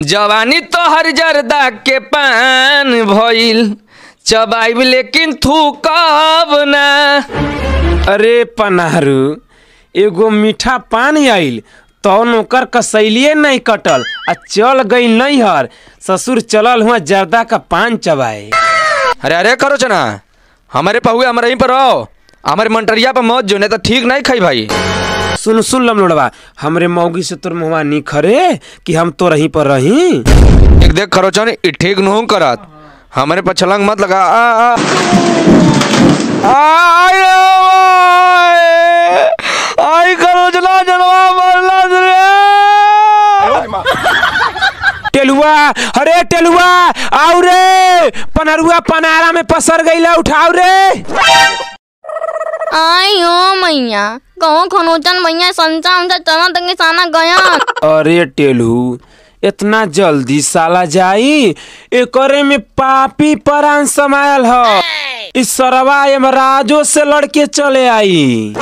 जवानी तो हर जर्दा के पान भइल चबाइब लेकिन थूकब ना। अरे पनारू एगो मीठा पान आइल तो ओकर कसैलिए नहीं कटल आ चल गई नैहर ससुर चलल हुआ जर्दा का पान चबाए। अरे अरे करो चना हमारे पहुए हमारे यहीं पर रहो, हमारे मंटरिया पर मौत जो नहीं तो ठीक नहीं खाई भाई। सुन सुन लमलोड़वा हमरे मौगी से तोर मुँह नहीं खरे कि हम तो रहीं पर रही। एक देख करो चन ठीक नहीं करत हमारे पर छलंग मत लगा। आई करो चला जनवा मरला रे। टेलुआ अरे टेलुआ आओ रे पनरुआ पनारा में पसर गईला उठाओ रे। आई ओ मैया कहो खनोचन मैया संचा हमसे चना तक निशाना गया। अरे टेलू इतना जल्दी साला जाई एकरे में पापी परान समायल ह। इस सरवा यमराजो से लड़के चले आई।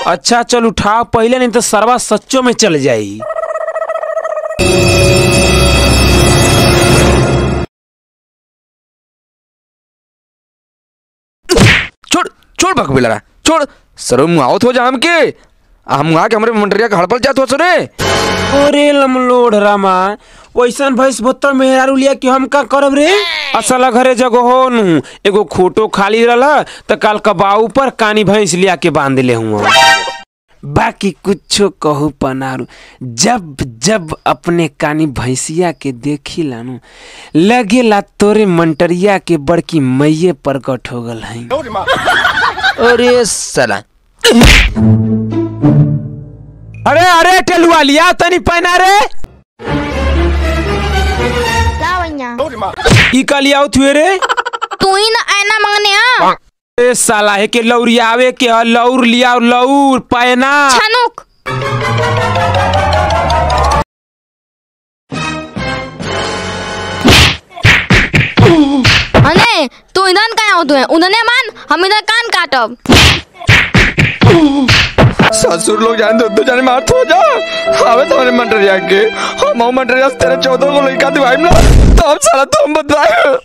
अच्छा चल उठाओ पहले नहीं तो सरवा सच्चों में चल जाई। छोड़ छोड़ भग बिलरा छोड़ सर मुआवत हो जा हम के हम वहाँ के हमारे मंटरिया का हड़पल जात हो सरे। अरे लमलोड़ रामा वैसन भैंस भत्तर मेहरारू लिया कि हम का करब रे। असल घरे जगह हो नू एगो खोटो खाली रहा तो काल कबाऊ पर कानी भैंस लिया के बांध ले हुआ। बाकी कुछो कहू पनारू जब जब अपने कानी भैंसिया के देखी लानू लगेला तोरे मंटरिया के बड़की मैये प्रकट हो गल है। अरे साला अरे अरे टेलुआ लिया तनी पहना रे। ई का लिया थुए रे तू ही ना आईना मंगने आ। ए साला है के लौरियावे के लौर लिया लौर पहना छनुक अने तू इधर का आओ तू है उधर मान हम इधर कान काटब। ससुर लोग जान दो जाने मार हो जा हमें तुम्हारे मंटरिया के हम मंटरिया तेरे 14 को लड़का दिवाई ना तो हम साला तुम बताए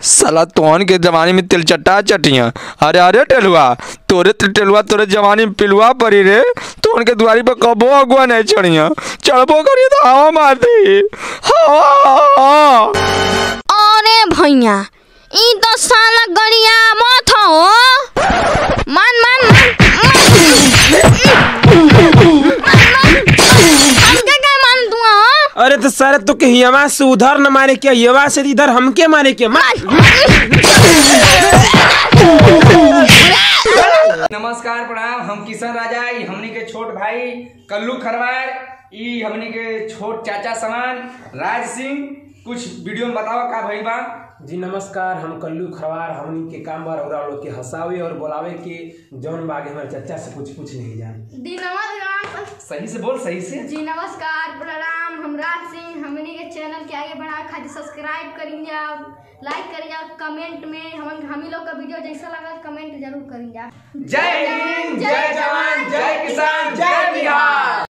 साला तोहन के जमाने में तिल चट्टा चटिया। अरे अरे टेलुआ तोरे टेलुआ तोरे जमाने में पिलुआ परी रे तोहन के द्वारी पर कबो अगुआ नहीं चढ़िया चढ़बो करिए तो हवा मारती हवा। अरे भैया ई तो साला गड़िया मत हो मान मान अरे तो सर तो के यवा से उधर न मारे क्या यवा से इधर हमके मारे क्या नमस्कार प्रणाम हम किशन राजा हमनी के छोट भाई कल्लू खरवार ई हमनी के छोट चाचा समान राज सिंह कुछ वीडियो में बताओ का भइल बा। जी नमस्कार हम कल्लू खरवार हमनी के काम बार और लोग के हंसावे और बोलावे के जौन बागे हमारे चाचा से कुछ नहीं जाए। जी नमस्कार सही से बोल सही से। जी नमस्कार प्रणाम हम राज सिंह हमनी के चैनल के आगे बढ़ा खातिर सब्सक्राइब करेंगे आप लाइक करेंगे कमेंट में हम लोग का वीडियो जैसा लगा कमेंट जरूर करेंगे। जय हिंद जय जवान जय किसान जय बिहार।